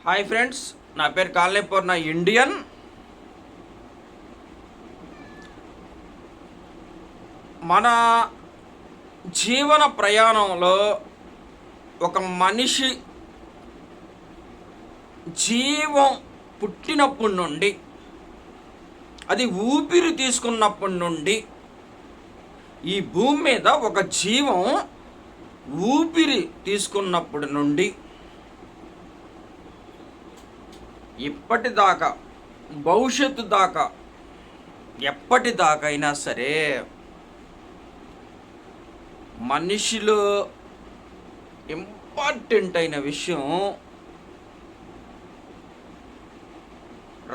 Hi friends, నా పేరు కాలనీపూర్ణ Indian. మన జీవన ప్రయాణంలో ఒక మనిషి జీవం పుట్టినప్పటి నుండి, అది ఊపిరి తీసుకున్నప్పటి నుండి, ఈ భూమి మీద ఒక జీవం ఊపిరి తీసుకున్నప్పటి నుండి ఇప్పటిదాకా, భవిష్యత్తు దాకా, ఎప్పటిదాకా అయినా సరే మనిషిలో ఇంపార్టెంట్ అయిన విషయం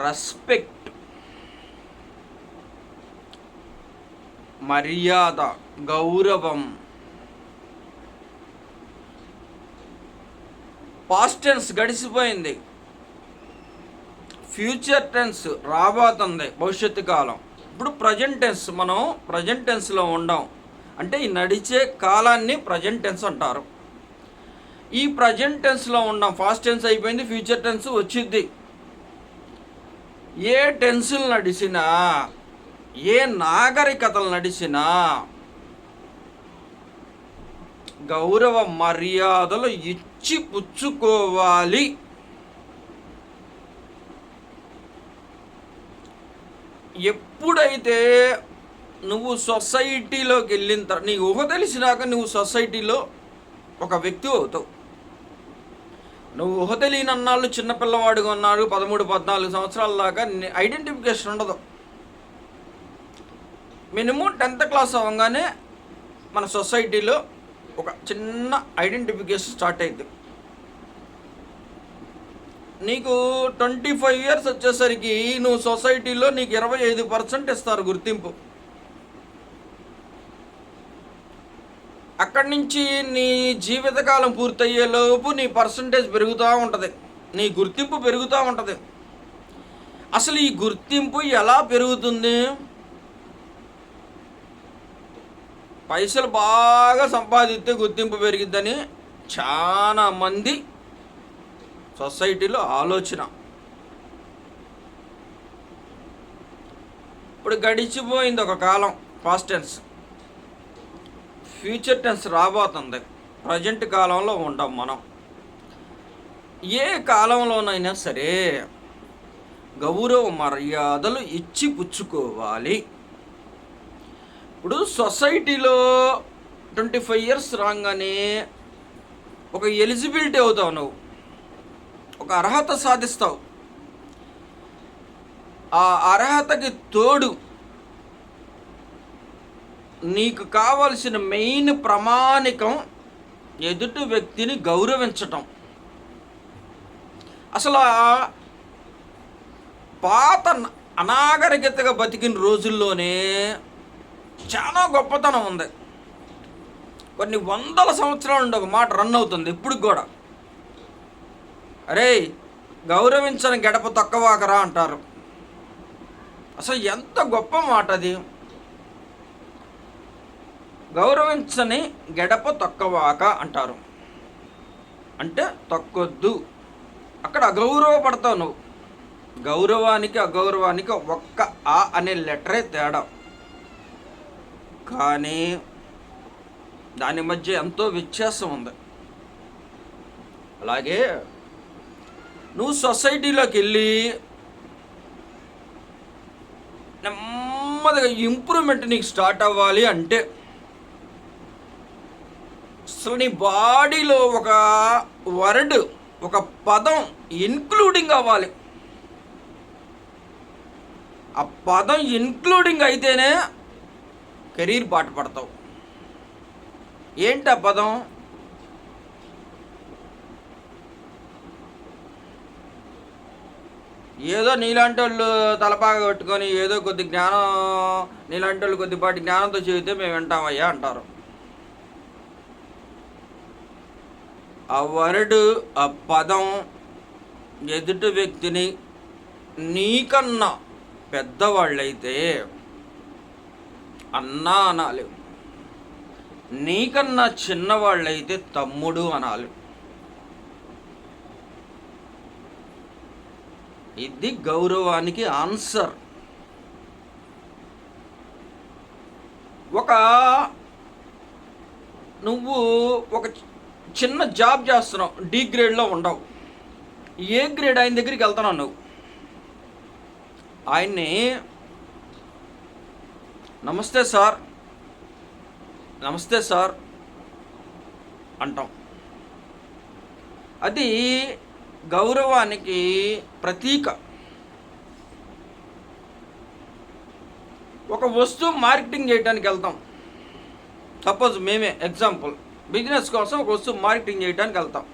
రెస్పెక్ట్, మర్యాద, గౌరవం. పాస్ట్ టెన్స్ గడిచిపోయింది, ఫ్యూచర్ టెన్స్ రాబోతుంది, భవిష్యత్తు కాలం. ఇప్పుడు ప్రజెంట్ టెన్స్, మనం ప్రజెంట్ టెన్స్లో ఉండం. అంటే ఈ నడిచే కాలాన్ని ప్రజెంట్ టెన్స్ అంటారు. ఈ ప్రజెంట్ టెన్స్లో ఉన్నాం. పాస్ట్ టెన్స్ అయిపోయింది, ఫ్యూచర్ టెన్స్ వచ్చింది. ఏ టెన్సులు నడిచినా, ఏ నాగరికతలు నడిచినా గౌరవ మర్యాదలు ఇచ్చి పుచ్చుకోవాలి. ఎప్పుడైతే నువ్వు సొసైటీలోకి వెళ్ళిన తర్వాత, నీకు ఊహ తెలిసినాక నువ్వు సొసైటీలో ఒక వ్యక్తి అవుతావు. నువ్వు ఊహ తెలియనన్నాళ్ళు చిన్నపిల్లవాడుగా ఉన్నాడు, 13-14 సంవత్సరాల దాకా ఐడెంటిఫికేషన్ ఉండదు. మినిమం 10th క్లాస్ అవ్వగానే మన సొసైటీలో ఒక చిన్న ఐడెంటిఫికేషన్ స్టార్ట్ అయింది. నీకు 25 ఇయర్స్ వచ్చేసరికి నువ్వు సొసైటీలో నీకు 25% ఇస్తారు గుర్తింపు. అక్కడి నుంచి నీ జీవితకాలం పూర్తయ్యేలోపు నీ పర్సంటేజ్ పెరుగుతూ ఉంటుంది, నీ గుర్తింపు పెరుగుతూ ఉంటుంది. అసలు ఈ గుర్తింపు ఎలా పెరుగుతుంది? పైసలు బాగా సంపాదిస్తే గుర్తింపు పెరిగిద్దని చాలామంది సొసైటీలో ఆలోచన. ఇప్పుడు గడిచిపోయింది ఒక కాలం, పాస్ట్ టెన్స్. ఫ్యూచర్ టెన్స్ రాబోతుంది. ప్రజెంట్ కాలంలో ఉంటాం మనం. ఏ కాలంలోనైనా సరే గౌరవ మర్యాదలు ఇచ్చి పుచ్చుకోవాలి. ఇప్పుడు సొసైటీలో 25 ఇయర్స్ రాగానే ఒక ఎలిజిబిలిటీ అవుతావు, నువ్వు ఒక అర్హత సాధిస్తావు. ఆ అర్హతకి తోడు నీకు కావలసిన మెయిన్ ప్రమాణికం ఎదుటి వ్యక్తిని గౌరవించటం. అసలు పాత అనాగరికతగా బతికిన రోజుల్లోనే చాలా గొప్పతనం ఉంది. కొన్ని 100 సంవత్సరాల నుండి ఒక మాట రన్ అవుతుంది ఇప్పుడు కూడా. అరే, గౌరవించని గడప తొక్కవాకరా అంటారు. అసలు ఎంత గొప్ప మాట అది. గౌరవించని గడప తొక్కవాక అంటారు. అంటే తొక్కొద్దు, అక్కడ అగౌరవపడతావు నువ్వు. గౌరవానికి అగౌరవానికి ఒక్క ఆ అనే లెటరే తేడా, కానీ దాని మధ్య ఎంతో వ్యత్యాసం ఉంది. అలాగే నువ్వు సొసైటీలోకి వెళ్ళి నెమ్మదిగా ఇంప్రూవ్మెంట్ నీకు స్టార్ట్ అవ్వాలి అంటే అసలు నీ బాడీలో ఒక వర్డ్, ఒక పదం ఇన్క్లూడింగ్ అవ్వాలి. ఆ పదం ఇన్క్లూడింగ్ అయితేనే కెరీర్ బాట పడతావు. ఏంటి ఆ పదం? ఏదో నీలాంటి వాళ్ళు తలపాగా కట్టుకొని ఏదో కొద్ది జ్ఞానం, నీలాంటి వాళ్ళు కొద్దిపాటి జ్ఞానంతో చెబితే మేము వింటామయ్యా అంటారు. ఆ వర్డ్, ఆ పదం ఎదుటి వ్యక్తిని నీకన్నా పెద్దవాళ్ళైతే అన్నా అనాలి, నీకన్నా చిన్నవాళ్ళైతే తమ్ముడు అనాలి. ఇది గౌరవానికి ఆన్సర్. నువ్వు ఒక చిన్న జాబ్ చేస్తున్నావు, డి గ్రేడ్లో ఉండవు, ఏ గ్రేడ్ ఆయన దగ్గరికి వెళ్తున్నావు. నువ్వు ఆయన్ని నమస్తే సార్ అంటాం. అది గౌరవానికి ప్రతీక. ఒక వస్తువు మార్కెటింగ్ చేయడానికి వెళ్తాం. సపోజ్ మేమే ఎగ్జాంపుల్ బిజినెస్ కోసం ఒక వస్తువు మార్కెటింగ్ చేయడానికి వెళ్తాం.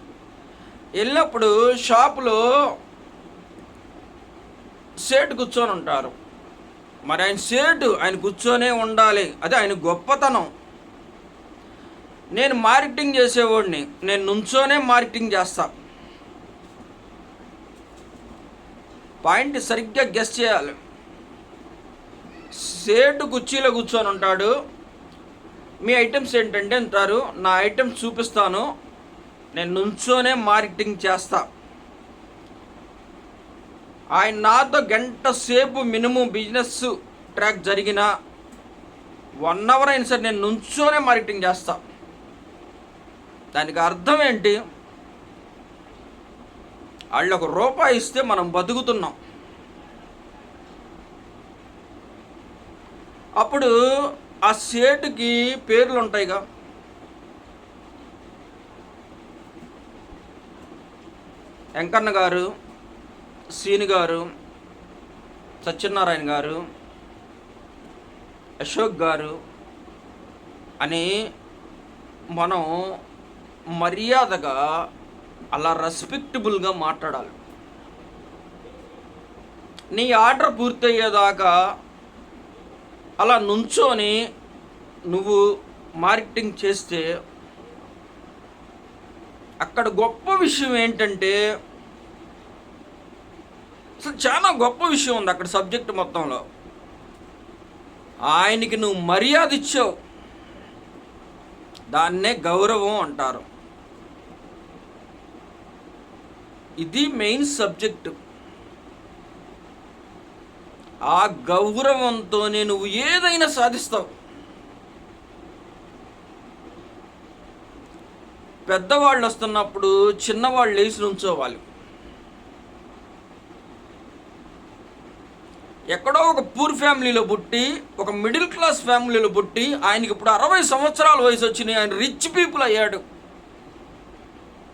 వెళ్ళినప్పుడు షాపులో సేటు కూర్చొని ఉంటారు. మరి ఆయన కూర్చొనే ఉండాలి, అది ఆయన గొప్పతనం. నేను మార్కెటింగ్ చేసేవాడిని, నేను నుంచోనే మార్కెటింగ్ చేస్తా. పాయింట్ సరిగ్గా గెస్ చేయాలి. సేటు కుర్చీలో కూర్చొని ఉంటాడు. మీ ఐటమ్స్ ఏంటంటే అంటారు, నా ఐటమ్స్ చూపిస్తాను, నేను నుంచోనే మార్కెటింగ్ చేస్తా. ఆయన నాతో గంట సేపు మినిమం బిజినెస్ ట్రాక్ జరిగిన 1 అవర్ అయినా సరే నేను నుంచోనే మార్కెటింగ్ చేస్తా. దానికి అర్థం ఏంటి? వాళ్ళు ₹1 ఇస్తే మనం బతుకుతున్నాం. అప్పుడు ఆ సేటుకి పేర్లు ఉంటాయిగా. వెంకన్న గారు, సీని గారు, సత్యనారాయణ గారు, అశోక్ గారు అని మనం మర్యాదగా అలా రెస్పెక్టబుల్గా మాట్లాడాలి. నీ ఆర్డర్ పూర్తయ్యేదాకా అలా నుంచొని నువ్వు మార్కెటింగ్ చేస్తే అక్కడ గొప్ప విషయం ఏంటంటే, అసలు చాలా గొప్ప విషయం ఉంది అక్కడ సబ్జెక్ట్ మొత్తంలో. ఆయనకి నువ్వు మర్యాద ఇచ్చావు, దాన్నే గౌరవం అంటారు. ఇది మెయిన్ సబ్జెక్టు. ఆ గౌరవంతోనే నువ్వు ఏదైనా సాధిస్తావు. పెద్దవాళ్ళు వస్తున్నప్పుడు చిన్నవాళ్ళు లేచి నుంచోవాలి. ఎక్కడో ఒక పూర్ ఫ్యామిలీలో పుట్టి, ఒక మిడిల్ క్లాస్ ఫ్యామిలీలో పుట్టి, ఆయనకి ఇప్పుడు 60 సంవత్సరాల వయసు వచ్చినాయి, ఆయన రిచ్ పీపుల్ అయ్యాడు.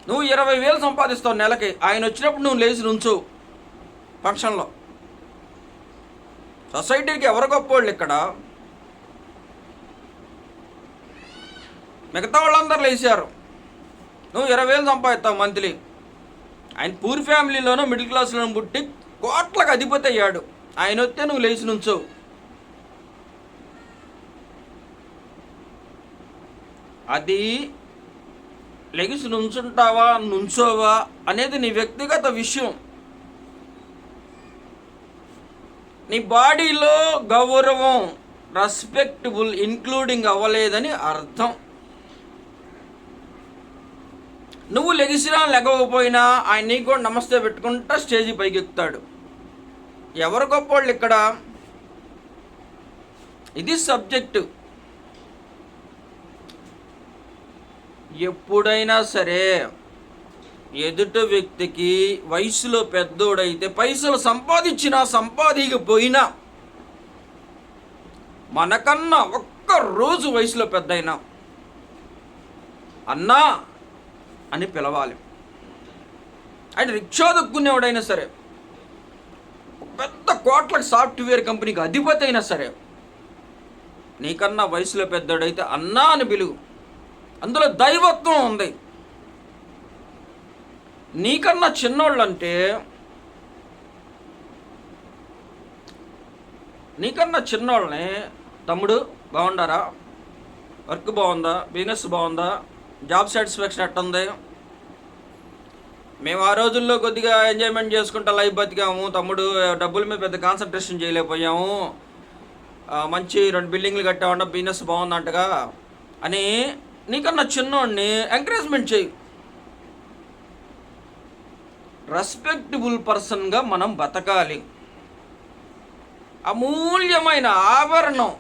నువ్వు 20,000 సంపాదిస్తావు నెలకి, ఆయన వచ్చినప్పుడు నువ్వు లేచి నుంచోవు ఫంక్షన్లో. సొసైటీకి ఎవరు గొప్పవాళ్ళు ఇక్కడ? మిగతా వాళ్ళందరూ లేచారు, నువ్వు 20,000 సంపాదిస్తావు మంత్లీ. ఆయన పూర్ ఫ్యామిలీలోనో మిడిల్ క్లాస్లోనూ పుట్టి కోట్లకు అధిపతి అయ్యాడు, ఆయన వస్తే నువ్వు లేచి నుంచోవు. అది లెగిసి నుంచుంటావా నుంచోవా అనేది నీ వ్యక్తిగత విషయం. నీ బాడీలో గౌరవం, రెస్పెక్టబుల్ ఇంక్లూడింగ్ అవ్వలేదని అర్థం. నువ్వు లెగిసినా లెగవకపోయినా ఆయన నీకు కూడా నమస్తే పెట్టుకుంటా స్టేజీ పైకి ఎక్కుతాడు. ఎవరు గొప్పవాళ్ళు ఇక్కడ? ఇది సబ్జెక్టు. ఎప్పుడైనా సరే ఎదుటి వ్యక్తికి వయసులో పెద్దోడైతే, పైసలు సంపాదించినా సంపాదించకపోయినా, మనకన్నా ఒక్క రోజు వయసులో పెద్దయినా అన్నా అని పిలవాలి. ఆయన రిక్షా దొక్కునేవాడైనా సరే, పెద్ద కోట్లకు సాఫ్ట్వేర్ కంపెనీకి అధిపతి అయినా సరే, నీకన్నా వయసులో పెద్దోడైతే అన్నా అని పిలువు. అందులో దైవత్వం ఉంది. నీకన్నా చిన్నోళ్ళంటే, నీకన్నా చిన్నోళ్ళని తమ్ముడు బాగుండారా, వర్క్ బాగుందా, బిజినెస్ బాగుందా, జాబ్ సాటిస్ఫాక్షన్ ఎట్టుంది, మేము ఆ రోజుల్లో కొద్దిగా ఎంజాయ్మెంట్ చేసుకుంటా లైఫ్ బతికాము తమ్ముడు, డబ్బుల మీద పెద్ద కాన్సన్ట్రేషన్ చేయలేకపోయాము, మంచి 2 బిల్డింగ్లు కట్టామంట, బిజినెస్ బాగుందంటగా అని నీకన్నా చిన్నోడిని ఎంకరేజ్మెంట్ చేయి. రెస్పెక్టబుల్ పర్సన్గా మనం బతకాలి. అమూల్యమైన ఆభరణం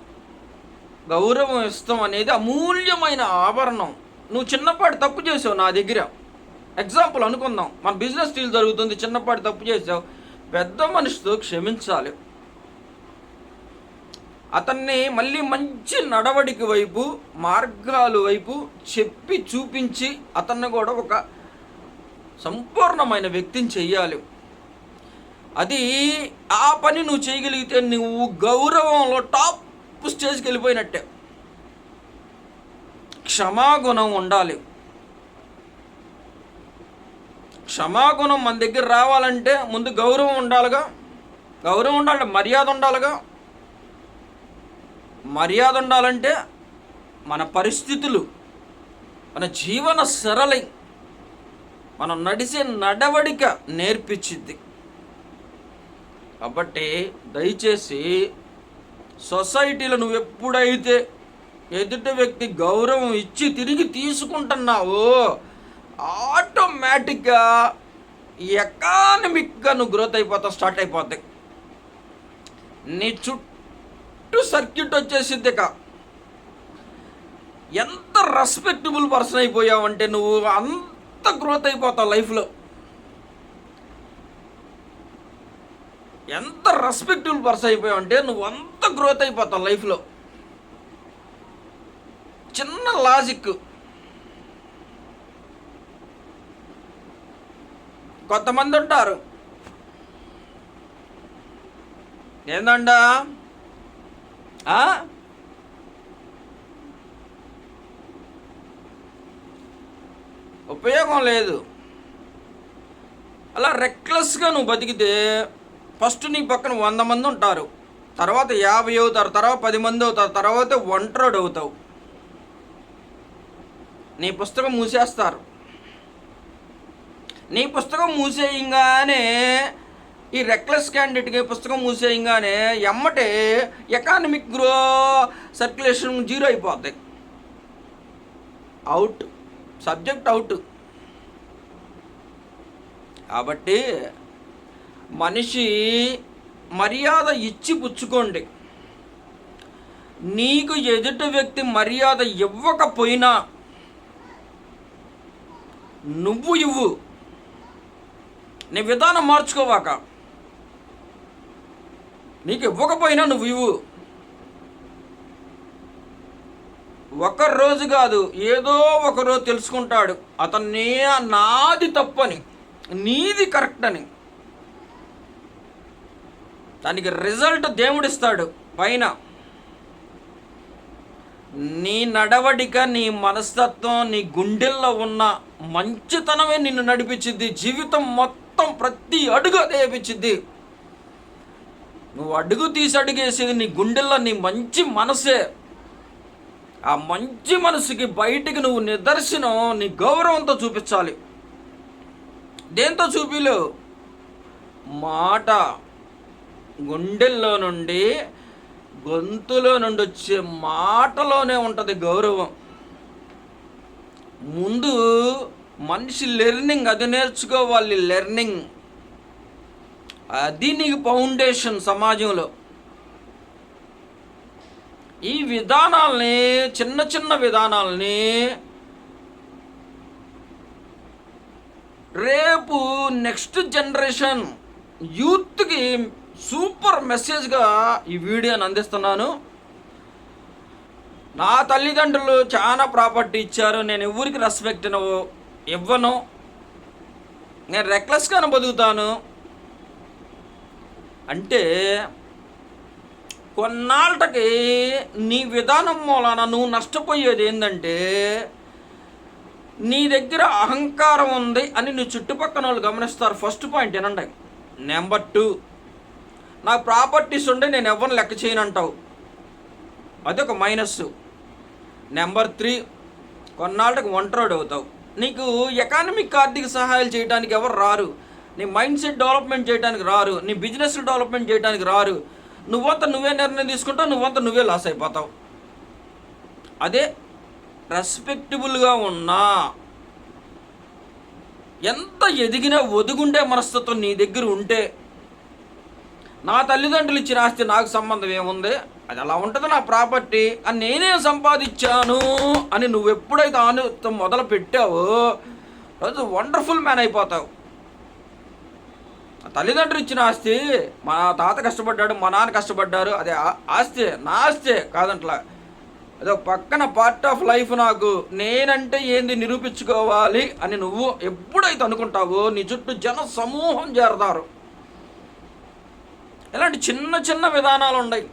గౌరవం ఇస్తాం అనేది అమూల్యమైన ఆభరణం. నువ్వు చిన్నపాటి తప్పు చేసావు నా దగ్గర, ఎగ్జాంపుల్ అనుకుందాం, మన బిజినెస్ డీల్ జరుగుతుంది, చిన్నపాటి తప్పు చేసావు, పెద్ద మనిషితో క్షమించాలి. అతన్ని మళ్ళీ మంచి నడవడికి వైపు, మార్గాలు వైపు చెప్పి చూపించి అతన్ని కూడా ఒక సంపూర్ణమైన వ్యక్తిని చెయ్యాలి. అది ఆ పని నువ్వు చేయగలిగితే నువ్వు గౌరవంలో టాప్ స్టేజ్కి వెళ్ళిపోయినట్టే. క్షమాగుణం ఉండాలి. క్షమాగుణం మన దగ్గర రావాలంటే ముందు గౌరవం ఉండాలిగా. గౌరవం ఉండాలి, మర్యాద ఉండాలిగా. మర్యాద ఉండాలంటే మన పరిస్థితులు, మన జీవన సరళి, మనం నడిచే నడవడిక నేర్పించింది. కాబట్టి దయచేసి సొసైటీలో నువ్వు ఎప్పుడైతే ఎదుటి వ్యక్తి గౌరవం ఇచ్చి తిరిగి తీసుకుంటున్నావో ఆటోమేటిక్గా ఎకానమిక్గా నువ్వు గ్రోత్ అయిపోతావు, స్టార్ట్ అయిపోతాయి. నీ చుట్టూ సర్క్యూట్ వచ్చేసిద్ది. ఎంత రెస్పెక్టబుల్ పర్సన్ అయిపోయావంటే నువ్వు అంత గ్రోత్ అయిపోతావు లైఫ్లో. ఎంత రెస్పెక్టబుల్ పర్సన్ అయిపోయావంటే నువ్వు అంత గ్రోత్ అయిపోతావు లైఫ్లో. చిన్న లాజిక్, కొంతమంది ఉంటారు ఏందండా ఉపయోగం లేదు, అలా రెక్లెస్గా నువ్వు బతికితే ఫస్ట్ నీ పక్కన 100 మంది ఉంటారు, తర్వాత 50 అవుతారు, తర్వాత 10 మంది అవుతారు, తర్వాత ఒంటరిడు అవుతావు. నీ పుస్తకం మూసేస్తారు. నీ పుస్తకం మూసేయంగానే ఈ రెక్లెస్ క్యాండిడేట్కి పుస్తకం మూసేయంగానే ఎమ్మటే ఎకానమిక్ సర్క్యులేషన్ 0 అయిపోతాయి. Out, subject out. కాబట్టి మనిషి మర్యాద ఇచ్చి పుచ్చుకోండి. నీకు ఎదుటి వ్యక్తి మర్యాద ఇవ్వకపోయినా నువ్వు ఇవ్వు. నీ విధానం మార్చుకోవాక. నీకు ఇవ్వకపోయినా నువ్వు ఇవ్వు. ఒకరోజు కాదు, ఏదో ఒకరోజు తెలుసుకుంటాడు అతన్ని నాది తప్పని, నీది కరెక్ట్ అని. దానికి రిజల్ట్ దేవుడిస్తాడు పైన. నీ నడవడిక, నీ మనస్తత్వం, నీ గుండెల్లో ఉన్న మంచితనమే నిన్ను నడిపించింది. జీవితం మొత్తం ప్రతి అడుగు అదే వేపించింది. నువ్వు అడుగు తీసి అడుగేసేది నీ గుండెల్లో నీ మంచి మనసే. ఆ మంచి మనసుకి బయటికి నువ్వు నిదర్శనం నీ గౌరవంతో చూపించాలి. దేంతో చూపిలేవు? మాట, గుండెల్లో నుండి, గొంతులో నుండి వచ్చే మాటలోనే ఉంటుంది గౌరవం. ముందు మనిషి లెర్నింగ్, అది నేర్చుకోవాలి. లెర్నింగ్ అది నీకు ఫౌండేషన్ సమాజంలో. ఈ విధానాల్ని, చిన్న చిన్న విధానాల్ని రేపు నెక్స్ట్ జనరేషన్ యూత్కి సూపర్ మెసేజ్గా ఈ వీడియోని అందిస్తున్నాను. నా తల్లిదండ్రులు చాలా ప్రాపర్టీ ఇచ్చారు, నేను ఎవరికి రెస్పెక్ట్ ఇవ్వను, నేను రెక్లెస్గానే బతుకుతాను అంటే కొన్నాళ్ళకి నీ విధానం మూలాన నువ్వు నష్టపోయేది ఏంటంటే నీ దగ్గర అహంకారం ఉంది అని నీ చుట్టుపక్కల వాళ్ళు గమనిస్తారు. ఫస్ట్ పాయింట్ ఏనండి. నెంబర్ 2, నాకు ప్రాపర్టీస్ ఉండే నేను ఎవరిని లెక్క చేయను అంటావు, అదొక మైనస్. నెంబర్ 3, కొన్నాళ్ళకి ఒంటరిడు అవుతావు. నీకు ఎకానమిక్ ఆర్థిక సహాయాలు చేయడానికి ఎవరు రారు, నీ మైండ్ సెట్ డెవలప్మెంట్ చేయడానికి రారు, నీ బిజినెస్ డెవలప్మెంట్ చేయడానికి రారు. నువ్వంతా నువ్వే నిర్ణయం తీసుకుంటావు, నువ్వంతా నువ్వే లాస్ అయిపోతావు. అదే రెస్పెక్టబుల్గా ఉన్నా ఎంత ఎదిగినా ఒదుగుండే మనస్తత్వం నీ దగ్గర ఉంటే, నా తల్లిదండ్రులు ఇచ్చిన ఆస్తి నాకు సంబంధం ఏముంది, అది అలా ఉంటుంది, నా ప్రాపర్టీ అని నేనే సంపాదించాను అని నువ్వు ఎప్పుడైతే ఆలోచన మొదలు పెట్టావో రోజు వండర్ఫుల్ మ్యాన్ అయిపోతావు. తల్లిదండ్రులు ఇచ్చిన ఆస్తి, మా తాత కష్టపడ్డాడు, మా నాన్న కష్టపడ్డారు, అదే ఆస్తి, నా ఆస్తే కాదంట్లా, అదో పక్కన పార్ట్ ఆఫ్ లైఫ్. నాకు నేనంటే ఏంది నిరూపించుకోవాలి అని నువ్వు ఎప్పుడైతే అనుకుంటావో నీ చుట్టూ జన సమూహం చేరతారు. ఇలాంటి చిన్న చిన్న విధానాలు ఉన్నాయి.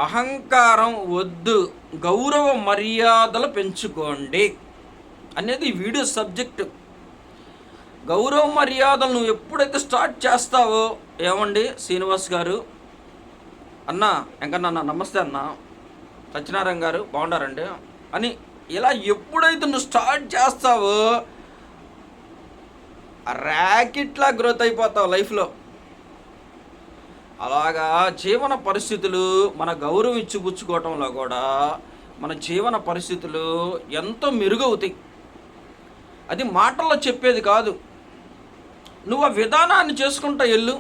అహంకారం వద్దు, గౌరవ మర్యాదలు పెంచుకోండి అనేది ఈ వీడియో సబ్జెక్టు. గౌరవ మర్యాదలు నువ్వు ఎప్పుడైతే స్టార్ట్ చేస్తావో, ఏమండి శ్రీనివాస్ గారు, అన్న వెంకన్న నమస్తే అన్న, సత్యనారాయణ గారు బాగున్నారండి అని ఇలా ఎప్పుడైతే నువ్వు స్టార్ట్ చేస్తావో ర్యాకెట్లా గ్రోత్ అయిపోతావు లైఫ్లో. అలాగా జీవన పరిస్థితులు, మన గౌరవం ఇచ్చిపుచ్చుకోవటంలో కూడా మన జీవన పరిస్థితులు ఎంతో మెరుగవుతాయి. అది మాటల్లో చెప్పేది కాదు. నువ్వు ఆ విధానాన్ని చేసుకుంటా వెళ్ళు,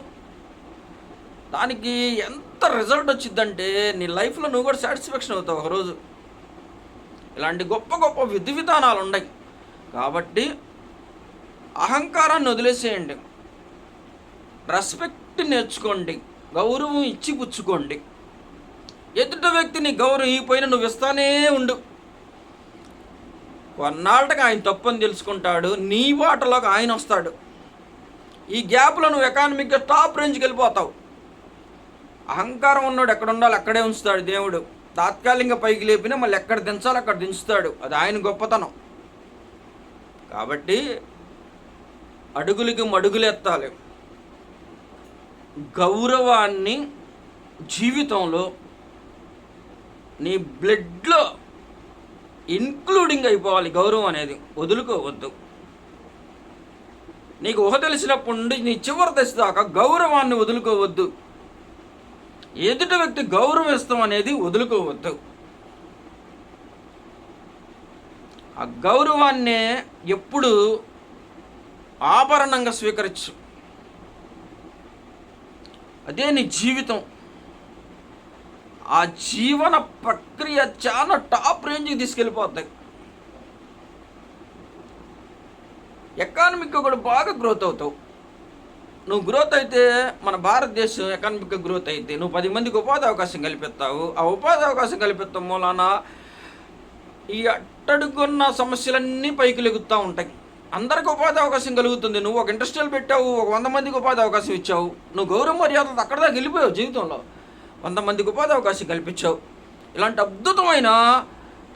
దానికి ఎంత రిజల్ట్ వచ్చిందంటే నీ లైఫ్లో నువ్వు కూడా సాటిస్ఫాక్షన్ అవుతావు ఒకరోజు. ఇలాంటి గొప్ప గొప్ప విధి విధానాలు ఉన్నాయి. కాబట్టి అహంకారాన్ని వదిలేసేయండి, రెస్పెక్ట్ నేర్చుకోండి, గౌరవం ఇచ్చి పుచ్చుకోండి. ఎదుటి వ్యక్తిని గౌరవం ఇవ్వకపోయినా నువ్వు ఇస్తానే ఉండు. కొన్నాళ్ళకి ఆయన తప్పని తెలుసుకుంటాడు, నీ బాటలోకి ఆయన వస్తాడు. ఈ గ్యాప్లో నువ్వు ఎకానమిక్గా టాప్ రేంజ్కి వెళ్ళిపోతావు. అహంకారం ఉన్నాడు ఎక్కడ ఉండాలి అక్కడే ఉంచుతాడు దేవుడు. తాత్కాలికంగా పైకి లేపినా మళ్ళీ ఎక్కడ దించాలో అక్కడ దించుతాడు. అది ఆయన గొప్పతనం. కాబట్టి అడుగులకి మడుగులెత్తాలి. గౌరవాన్ని జీవితంలో నీ బ్లడ్లో ఇన్క్లూడింగ్ అయిపోవాలి. గౌరవం అనేది వదులుకోవద్దు. నీకు ఊహ తెలిసినప్పటి నుండి నీ చివరి దశ దాకా గౌరవాన్ని వదులుకోవద్దు. ఎదుటి వ్యక్తి గౌరవం ఇస్తాం అనేది వదులుకోవద్దు. ఆ గౌరవాన్నే ఎప్పుడు ఆభరణంగా స్వీకరించు. అదే నీ జీవితం. ఆ జీవన ప్రక్రియ చాలా టాప్ రేంజ్కి తీసుకెళ్ళిపోతాయి. ఎకానమిక్గా కూడా బాగా గ్రోత్ అవుతావు. నువ్వు గ్రోత్ అయితే మన భారతదేశం ఎకానమిక్గా గ్రోత్ అయితే నువ్వు 10 మందికి ఉపాధి అవకాశం కల్పిస్తావు. ఆ ఉపాధి అవకాశం కల్పిస్తాం మూలాన ఈ అట్టడుగున్న సమస్యలన్నీ పైకి లెగుతూ ఉంటాయి. అందరికి ఉపాధి అవకాశం కలుగుతుంది. నువ్వు ఒక ఇండస్ట్రియల్ పెట్టావు, ఒక 100 మందికి ఉపాధి అవకాశం ఇచ్చావు. నువ్వు గౌరవ మర్యాదలు అక్కడ దాకా వెళ్ళిపోయావు. జీవితంలో 100 మందికి ఉపాధి అవకాశం కల్పించావు. ఇలాంటి అద్భుతమైన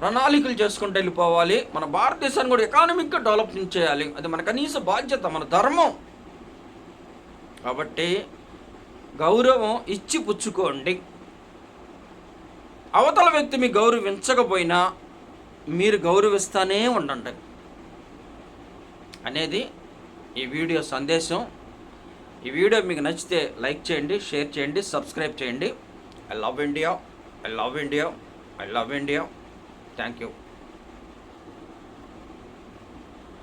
ప్రణాళికలు చేసుకుంటూ వెళ్ళిపోవాలి. మన భారతదేశాన్ని కూడా ఎకానమిక్గా డెవలప్మెంట్ చేయాలి. అది మన కనీస బాధ్యత, మన ధర్మం. కాబట్టి గౌరవం ఇచ్చి పుచ్చుకోండి. అవతల వ్యక్తి మీ గౌరవించకపోయినా మీరు గౌరవిస్తూనే ఉండండి అనేది ఈ వీడియో సందేశం. ఈ వీడియో మీకు నచ్చితే లైక్ చేయండి, షేర్ చేయండి, సబ్స్క్రైబ్ చేయండి. I love India, I love India, I love India. Thank you.